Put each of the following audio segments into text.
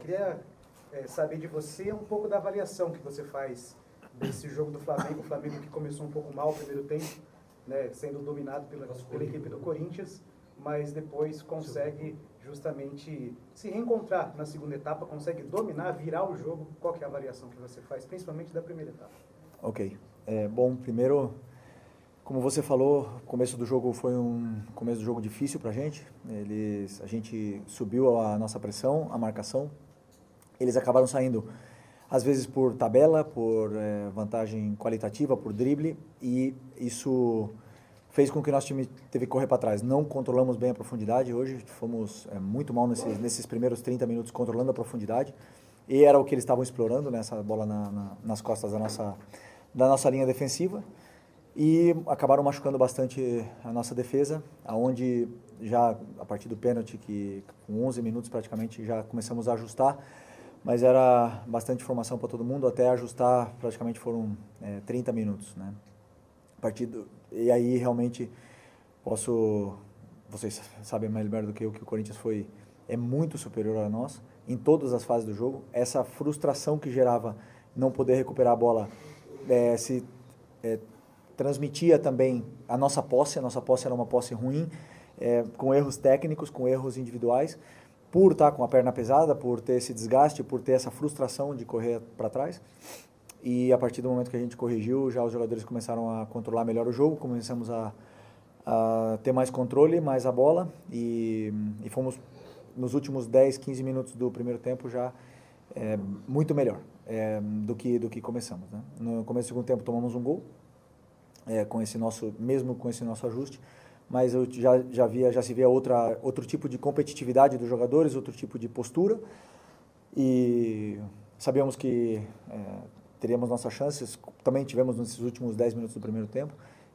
Queria saber de você um pouco da avaliação que você faz desse jogo do Flamengo. O Flamengo que começou um pouco mal no primeiro tempo, né, sendo dominado pela equipe do Corinthians, mas depois consegue justamente se reencontrar na segunda etapa, consegue dominar, virar o jogo. Qual que é a avaliação que você faz, principalmente da primeira etapa? Ok. Bom, primeiro, como você falou, o começo do jogo foi um começo do jogo difícil para a gente. A gente subiu a nossa pressão, a marcação. Eles acabaram saindo, às vezes por tabela, por vantagem qualitativa, por drible, e isso fez com que o nosso time teve que correr para trás. Não controlamos bem a profundidade hoje, fomos muito mal nesses primeiros 30 minutos controlando a profundidade, e era o que eles estavam explorando, né, essa bola nas costas da nossa linha defensiva, e acabaram machucando bastante a nossa defesa, aonde já a partir do pênalti, que com 11 minutos praticamente já começamos a ajustar, mas era bastante informação para todo mundo, até ajustar praticamente foram 30 minutos, né? E aí realmente vocês sabem mais melhor do que eu que o Corinthians é muito superior a nós em todas as fases do jogo. Essa frustração que gerava não poder recuperar a bola se transmitia também a nossa posse era uma posse ruim, com erros técnicos, com erros individuais, por estar com a perna pesada, por ter esse desgaste, por ter essa frustração de correr para trás. E a partir do momento que a gente corrigiu, já os jogadores começaram a controlar melhor o jogo, começamos a ter mais controle, mais a bola, e fomos nos últimos 10, 15 minutos do primeiro tempo já muito melhor do que começamos, né? No começo do segundo tempo tomamos um gol, mesmo com esse nosso ajuste, mas eu já se via outro tipo de competitividade dos jogadores, outro tipo de postura, e sabíamos que teríamos nossas chances. Também tivemos nesses últimos 10 minutos do primeiro tempo,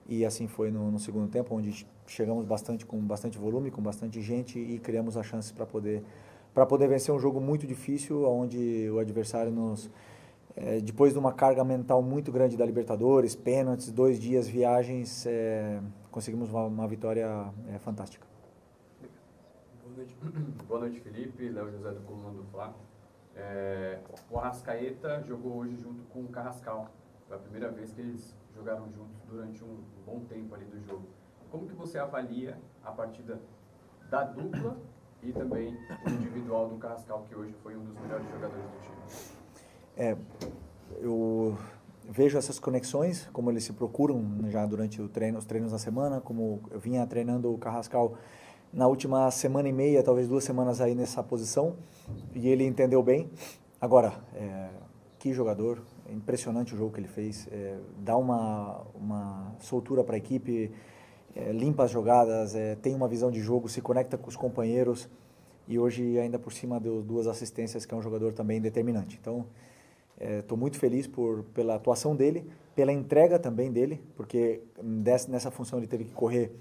e assim foi no segundo tempo, onde chegamos com bastante volume, com bastante gente, e criamos as chances para poder vencer um jogo muito difícil, onde o adversário depois de uma carga mental muito grande da Libertadores, pênaltis, 2 dias, viagens, conseguimos uma vitória fantástica. Boa noite, Felipe. Léo José do Coluna do Fla. O Arrascaeta jogou hoje junto com o Carrascal. Foi a primeira vez que eles jogaram juntos durante um bom tempo ali do jogo. Como que você avalia a partida da dupla e também o individual do Carrascal, que hoje foi um dos melhores jogadores do time? Eu vejo essas conexões, como eles se procuram já durante os treinos da semana, como eu vinha treinando o Carrascal na última semana e meia, talvez 2 semanas aí nessa posição, e ele entendeu bem. Agora, que jogador, é impressionante o jogo que ele fez, dá uma soltura para a equipe, limpa as jogadas, tem uma visão de jogo, se conecta com os companheiros, e hoje ainda por cima deu 2 assistências, que é um jogador também determinante. Então, estou muito feliz pela atuação dele, pela entrega também dele, porque nessa função ele teve que correr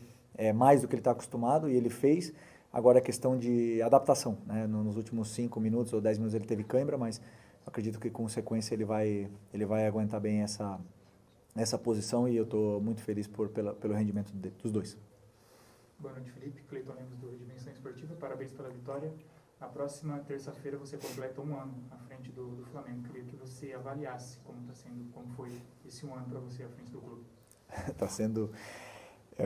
mais do que ele está acostumado, e ele fez. Agora é questão de adaptação, né? Nos últimos 5 minutos ou 10 minutos ele teve cãibra, mas acredito que com sequência ele vai aguentar bem essa posição, e eu estou muito feliz pelo rendimento dos dois. Boa noite, Felipe. Cleiton Lemos, do Dimensão Esportiva. Parabéns pela vitória. Na próxima terça-feira você completa 1 ano à frente do Flamengo. Queria que você avaliasse como foi esse 1 ano para você à frente do clube. Está sendo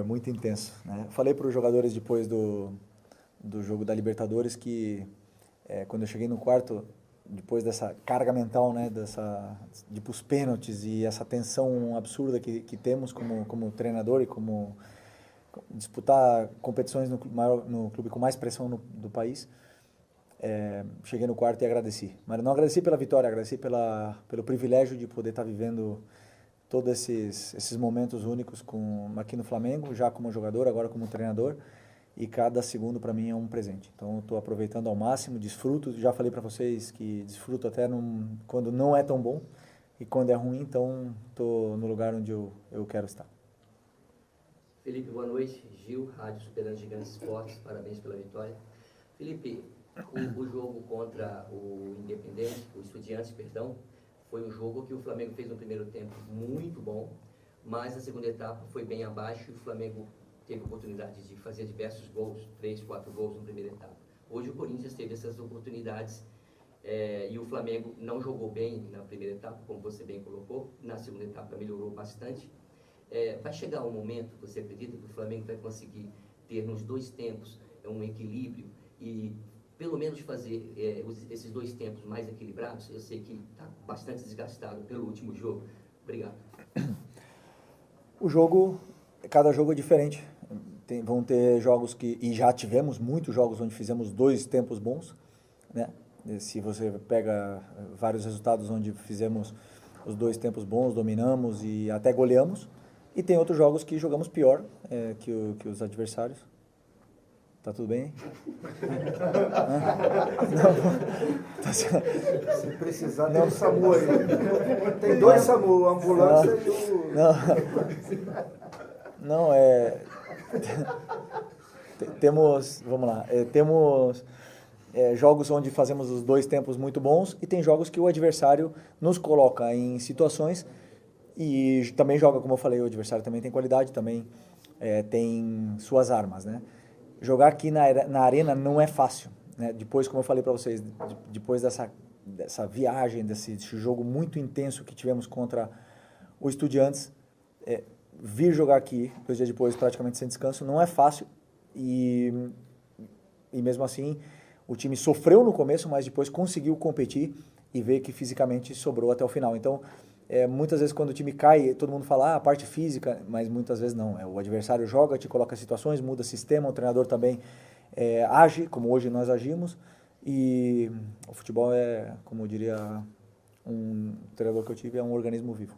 muito intenso, né? Falei para os jogadores depois do jogo da Libertadores que quando eu cheguei no quarto, depois dessa carga mental, né, de ir para os pênaltis e essa tensão absurda que temos como treinador e como disputar competições no clube com mais pressão do país, cheguei no quarto e agradeci. Mas não agradeci pela vitória, agradeci pelo privilégio de poder estar vivendo todos esses momentos únicos aqui no Flamengo, já como jogador, agora como treinador, e cada segundo para mim é um presente. Então estou aproveitando ao máximo, desfruto, já falei para vocês que desfruto até quando não é tão bom, e quando é ruim, então estou no lugar onde eu quero estar. Felipe, boa noite. Gil, Rádio Superando Gigantes Esportes, parabéns pela vitória. Felipe, o jogo contra o Estudiantes, foi um jogo que o Flamengo fez no primeiro tempo muito bom, mas na segunda etapa foi bem abaixo e o Flamengo teve oportunidade de fazer diversos gols, 3, 4 gols na primeira etapa. Hoje o Corinthians teve essas oportunidades E o Flamengo não jogou bem na primeira etapa, como você bem colocou. Na segunda etapa melhorou bastante. Vai chegar um momento, você acredita que o Flamengo vai conseguir ter nos dois tempos um equilíbrio e pelo menos fazer esses dois tempos mais equilibrados? Eu sei que está bastante desgastado pelo último jogo. Obrigado. Cada jogo é diferente. Vão ter jogos e já tivemos muitos jogos onde fizemos dois tempos bons, né? Se você pega vários resultados onde fizemos os dois tempos bons, dominamos e até goleamos, e tem outros jogos que jogamos pior que os adversários. Tá tudo bem? Não. Se precisar, tem um SAMU aí. Tem dois SAMU, a ambulância e o... Não, temos, vamos lá, temos jogos onde fazemos os dois tempos muito bons e tem jogos que o adversário nos coloca em situações e também joga, como eu falei, o adversário também tem qualidade, também tem suas armas, né? Jogar aqui na arena não é fácil, né? Depois, como eu falei para vocês, depois dessa viagem, desse jogo muito intenso que tivemos contra o Estudiantes, vir jogar aqui, 2 dias depois, praticamente sem descanso, não é fácil e mesmo assim o time sofreu no começo, mas depois conseguiu competir e ver que fisicamente sobrou até o final. Então, muitas vezes quando o time cai, todo mundo fala, a parte física, mas muitas vezes não. O adversário joga, te coloca situações, muda sistema, o treinador também age, como hoje nós agimos, e o futebol como diria um treinador que eu tive, é um organismo vivo.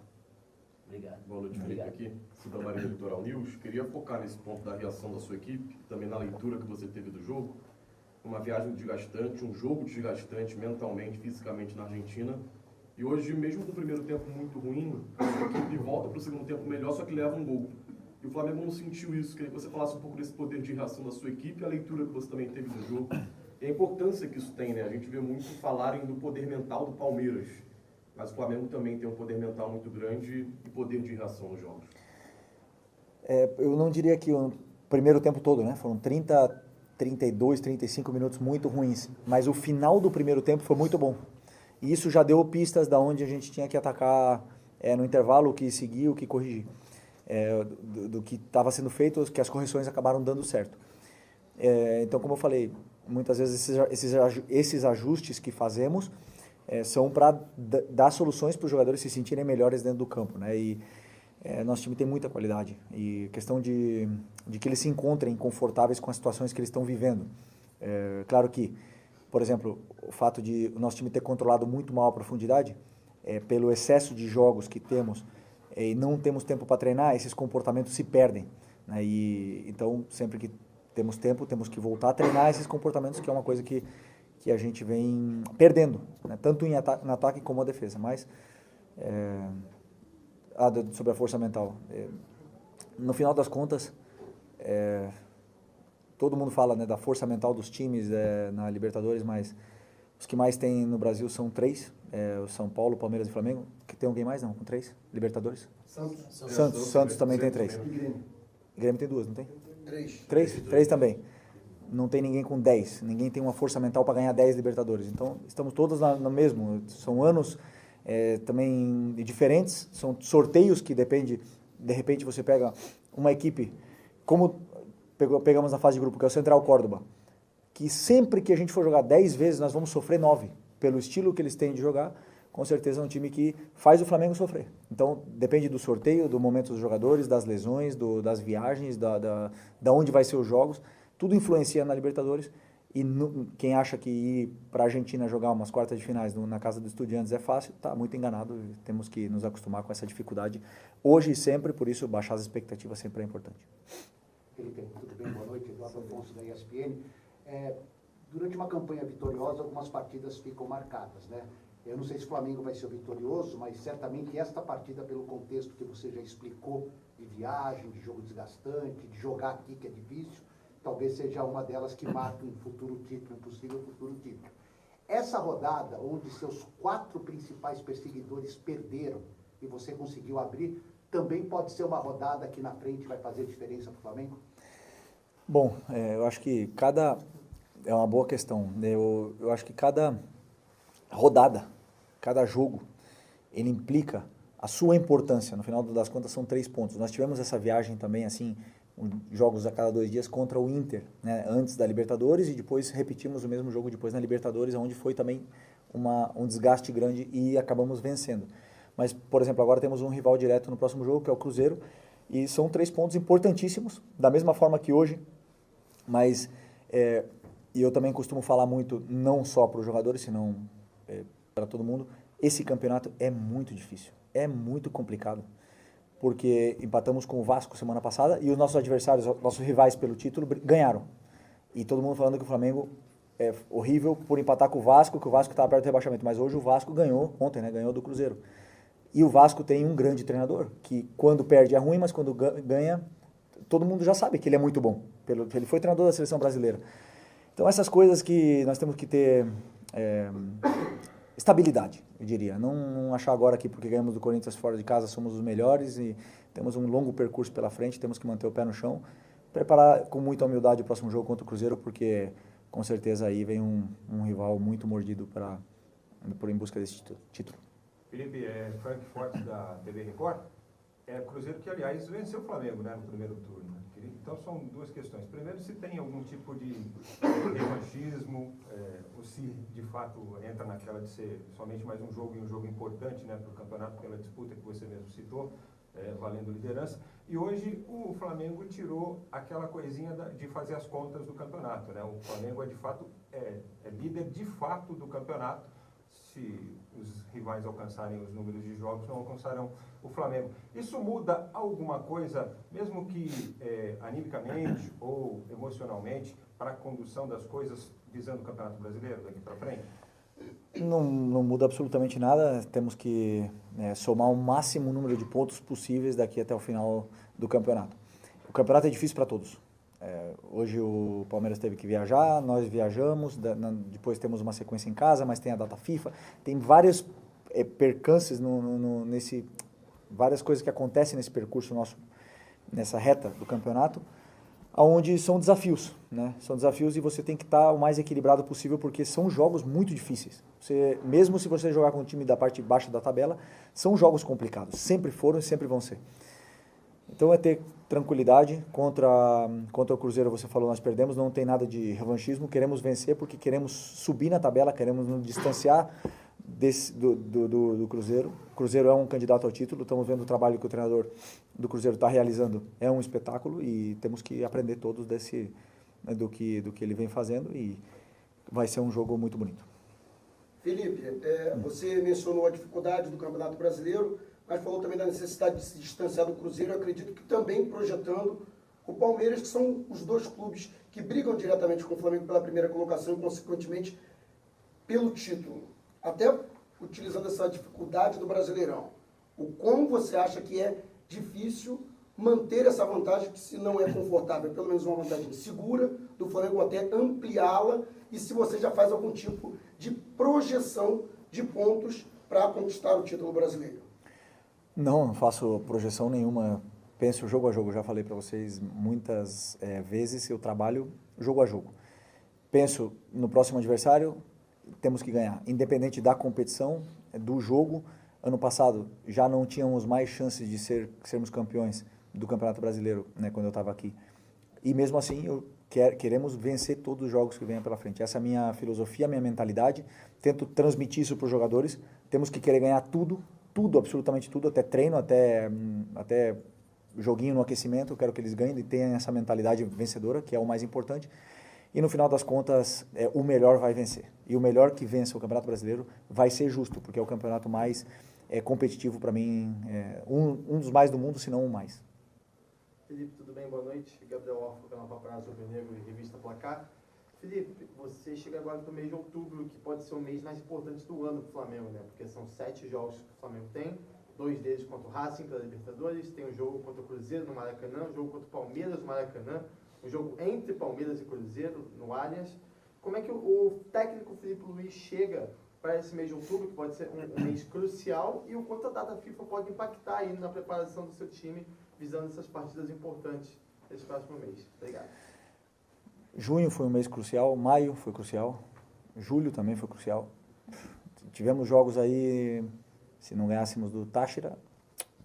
Obrigado. Boa noite, Felipe, aqui, da Maria Litoral News. Queria focar nesse ponto da reação da sua equipe, também na leitura que você teve do jogo. Uma viagem desgastante, um jogo desgastante mentalmente, fisicamente na Argentina. E hoje, mesmo com o primeiro tempo muito ruim, a equipe volta para o segundo tempo melhor, só que leva um gol. E o Flamengo não sentiu isso. Queria que você falasse um pouco desse poder de reação da sua equipe, a leitura que você também teve do jogo. E a importância que isso tem, né? A gente vê muito falarem do poder mental do Palmeiras. Mas o Flamengo também tem um poder mental muito grande e poder de reação nos jogos. Eu não diria que o primeiro tempo todo, né? Foram 30, 32, 35 minutos muito ruins. Mas o final do primeiro tempo foi muito bom. E isso já deu pistas da onde a gente tinha que atacar no intervalo, o que seguir, o que corrigir. Do que estava sendo feito, que as correções acabaram dando certo. Então, como eu falei, muitas vezes esses ajustes que fazemos são para dar soluções para os jogadores se sentirem melhores dentro do campo, né? E nosso time tem muita qualidade e questão de que eles se encontrem confortáveis com as situações que eles estão vivendo. Claro que, por exemplo, o fato de o nosso time ter controlado muito mal a profundidade, pelo excesso de jogos que temos e não temos tempo para treinar, esses comportamentos se perdem, né? Então, sempre que temos tempo, temos que voltar a treinar esses comportamentos, que é uma coisa que a gente vem perdendo, né? Tanto no ataque como na defesa. Mas, sobre a força mental, no final das contas, todo mundo fala, né, da força mental dos times na Libertadores, mas os que mais tem no Brasil são 3, o São Paulo, Palmeiras e Flamengo. Que tem alguém mais, não? Com 3 Libertadores? Santos também tem 3. Grêmio tem 2, não tem? 3 também. Não tem ninguém com 10. Ninguém tem uma força mental para ganhar 10 Libertadores. Então, estamos todos no mesmo. São anos também diferentes. São sorteios que depende. De repente, você pega uma equipe, como pegamos na fase de grupo, que é o Central Córdoba, que sempre que a gente for jogar 10 vezes, nós vamos sofrer 9. Pelo estilo que eles têm de jogar, com certeza é um time que faz o Flamengo sofrer. Então, depende do sorteio, do momento dos jogadores, das lesões, das viagens, da onde vai ser os jogos. Tudo influencia na Libertadores. E quem acha que ir para a Argentina jogar umas quartas de finais na casa dos Estudiantes é fácil, está muito enganado. Temos que nos acostumar com essa dificuldade hoje e sempre, por isso baixar as expectativas sempre é importante. Felipe, tudo bem? Boa noite. Eduardo Afonso, da ESPN. Durante uma campanha vitoriosa, algumas partidas ficam marcadas, né? Eu não sei se o Flamengo vai ser o vitorioso, mas certamente esta partida, pelo contexto que você já explicou, de viagem, de jogo desgastante, de jogar aqui que é difícil, talvez seja uma delas que marque um futuro título, um possível futuro título. Essa rodada, onde seus 4 principais perseguidores perderam e você conseguiu abrir, também pode ser uma rodada que na frente vai fazer diferença para o Flamengo? Bom, eu acho que é uma boa questão. Eu acho que cada rodada, cada jogo, ele implica a sua importância. No final das contas, são 3 pontos. Nós tivemos essa viagem também, assim, jogos a cada 2 dias contra o Inter, né, antes da Libertadores, e depois repetimos o mesmo jogo depois na Libertadores, onde foi também um desgaste grande e acabamos vencendo. Mas, por exemplo, agora temos um rival direto no próximo jogo, que é o Cruzeiro, e são 3 pontos importantíssimos, da mesma forma que hoje, mas e eu também costumo falar muito, não só para os jogadores, senão para todo mundo, esse campeonato é muito difícil, é muito complicado, porque empatamos com o Vasco semana passada e os nossos adversários, nossos rivais pelo título, ganharam. E todo mundo falando que o Flamengo é horrível por empatar com o Vasco, que o Vasco estava perto do rebaixamento, mas hoje o Vasco ganhou, ontem, né, ganhou do Cruzeiro. E o Vasco tem um grande treinador, que quando perde é ruim, mas quando ganha, todo mundo já sabe que ele é muito bom. Ele foi treinador da seleção brasileira. Então, essas coisas que nós temos que ter estabilidade, eu diria. Não achar agora que porque ganhamos do Corinthians fora de casa somos os melhores e temos um longo percurso pela frente, temos que manter o pé no chão. Preparar com muita humildade o próximo jogo contra o Cruzeiro, porque com certeza aí vem um rival muito mordido por em busca desse título. Felipe, Frank Forte da TV Record. Cruzeiro que, aliás, venceu o Flamengo, né, no primeiro turno. Então, são 2 questões. Primeiro, se tem algum tipo de revanchismo, ou se, de fato, entra naquela de ser somente mais um jogo e um jogo importante, né, para o campeonato, pela disputa que você mesmo citou, valendo liderança. E hoje, o Flamengo tirou aquela coisinha de fazer as contas do campeonato, né? O Flamengo de fato, é líder de fato do campeonato. Se os rivais alcançarem os números de jogos, não alcançarão o Flamengo. Isso muda alguma coisa, mesmo que animicamente ou emocionalmente, para a condução das coisas visando o Campeonato Brasileiro daqui para frente? Não muda absolutamente nada. Temos que somar o máximo número de pontos possíveis daqui até o final do campeonato. O campeonato é difícil para todos. Hoje o Palmeiras teve que viajar, nós viajamos, depois temos uma sequência em casa, mas tem a data FIFA, tem vários percances várias coisas que acontecem nesse percurso nosso, nessa reta do campeonato, onde são desafios, né? São desafios e você tem que estar o mais equilibrado possível, porque são jogos muito difíceis. Mesmo se você jogar com o time da parte de baixo da tabela, são jogos complicados, sempre foram e sempre vão ser. Então é ter tranquilidade. Contra o Cruzeiro, você falou, nós perdemos, não tem nada de revanchismo, queremos vencer porque queremos subir na tabela, queremos nos distanciar do Cruzeiro. O Cruzeiro é um candidato ao título, estamos vendo o trabalho que o treinador do Cruzeiro está realizando, é um espetáculo e temos que aprender todos do que ele vem fazendo e vai ser um jogo muito bonito. Felipe, você mencionou a dificuldade do Campeonato Brasileiro, mas falou também da necessidade de se distanciar do Cruzeiro. Eu acredito que também projetando o Palmeiras, que são os 2 clubes que brigam diretamente com o Flamengo pela primeira colocação e, consequentemente, pelo título. Até utilizando essa dificuldade do Brasileirão. Como você acha que é difícil manter essa vantagem, que se não é confortável, pelo menos uma vantagem segura do Flamengo, até ampliá-la, e se você já faz algum tipo de projeção de pontos para conquistar o título brasileiro? Não faço projeção nenhuma, penso jogo a jogo, já falei para vocês muitas vezes, eu trabalho jogo a jogo. Penso no próximo adversário, temos que ganhar, independente da competição, do jogo. Ano passado já não tínhamos mais chances de sermos campeões do Campeonato Brasileiro, né, quando eu estava aqui. E mesmo assim, queremos vencer todos os jogos que venham pela frente. Essa é a minha filosofia, a minha mentalidade. Tento transmitir isso para os jogadores. Temos que querer ganhar tudo, absolutamente tudo, até treino, até joguinho no aquecimento. Eu quero que eles ganhem e tenham essa mentalidade vencedora, que é o mais importante. E no final das contas, o melhor vai vencer. E o melhor que vença o Campeonato Brasileiro vai ser justo, porque é o campeonato mais competitivo para mim, um dos mais do mundo, se não o mais. Felipe, tudo bem? Boa noite. Gabriel Orfo, canal Paparazzo Rubro-Negro e Revista Placar. Felipe, você chega agora para o mês de outubro, que pode ser o mês mais importante do ano para o Flamengo, né? Porque são 7 jogos que o Flamengo tem, 2 deles contra o Racing pela Libertadores, tem um jogo contra o Cruzeiro no Maracanã, um jogo contra o Palmeiras no Maracanã, um jogo entre Palmeiras e Cruzeiro no Allianz. Como é que o técnico Felipe Luiz chega para esse mês de outubro, que pode ser um mês crucial, e o quanto a data FIFA pode impactar aí na preparação do seu time, visando essas partidas importantes desse próximo mês? Obrigado. Junho foi um mês crucial, maio foi crucial, julho também foi crucial. tivemos jogos aí, se não ganhássemos do Táchira,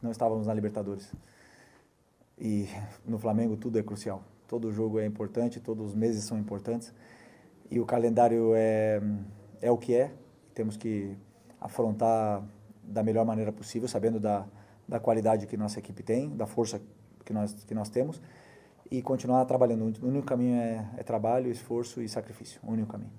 não estávamos na Libertadores. E no Flamengo tudo é crucial. Todo jogo é importante, todos os meses são importantes. E o calendário é o que é. Temos que afrontar da melhor maneira possível, sabendo da qualidade que nossa equipe tem, da força que nós temos, e continuar trabalhando. O único caminho é trabalho, esforço e sacrifício. O único caminho.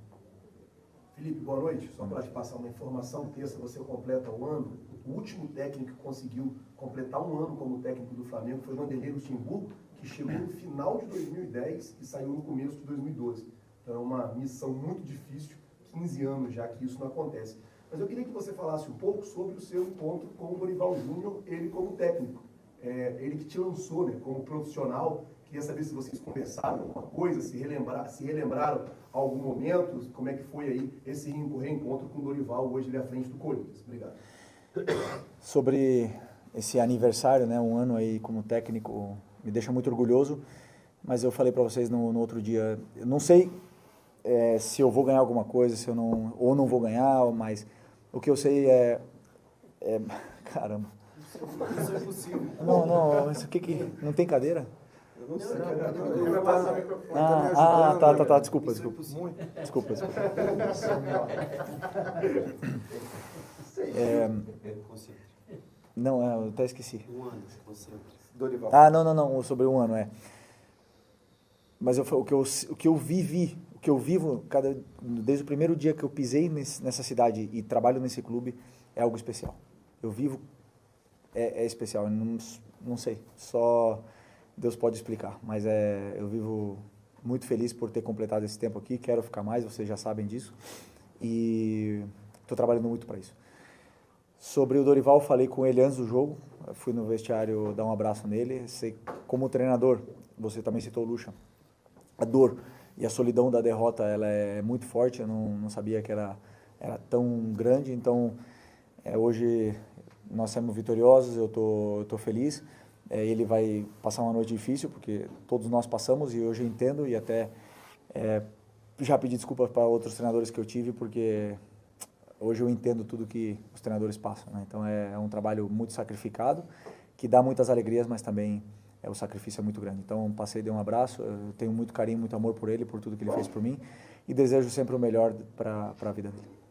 Felipe, boa noite. Só para te passar uma informação, terça você completa o ano. O último técnico que conseguiu completar um ano como técnico do Flamengo foi o Vanderlei Luxemburgo, que chegou no final de 2010 e saiu no começo de 2012. Então é uma missão muito difícil, 15 anos já que isso não acontece. Mas eu queria que você falasse um pouco sobre o seu encontro com o Dorival Júnior, ele como técnico. Ele que te lançou, né, como profissional. Queria saber se vocês conversaram alguma coisa, se relembraram algum momento, como é que foi aí esse reencontro com o Dorival hoje ali à frente do Corinthians. Obrigado. Sobre esse aniversário, né, um ano aí como técnico, me deixa muito orgulhoso, mas eu falei para vocês no outro dia, eu não sei se eu vou ganhar alguma coisa, se eu não, ou não vou ganhar, mas o que eu sei caramba. Isso é possível. Não, mas o que não tem cadeira? Eu não sei. Tá, desculpa. Não, eu até esqueci. Um ano, Dorival. Não, sobre um ano, Mas o que eu vivo desde o primeiro dia que eu pisei nessa cidade e trabalho nesse clube é algo especial. Eu vivo, é especial, não sei, só Deus pode explicar, mas eu vivo muito feliz por ter completado esse tempo aqui, quero ficar mais, vocês já sabem disso, e estou trabalhando muito para isso. Sobre o Dorival, falei com ele antes do jogo, fui no vestiário dar um abraço nele, sei, como treinador, você também citou o Lucha, a dor e a solidão da derrota, ela é muito forte, eu não sabia que era tão grande, então hoje nós saímos vitoriosos, eu tô feliz, ele vai passar uma noite difícil, porque todos nós passamos, e hoje eu entendo, e até já pedi desculpas para outros treinadores que eu tive, porque hoje eu entendo tudo que os treinadores passam, né? Então é um trabalho muito sacrificado, que dá muitas alegrias, mas também o sacrifício é muito grande. Então passei, dei um abraço, eu tenho muito carinho, muito amor por ele, por tudo que ele fez por mim, e desejo sempre o melhor para a vida dele.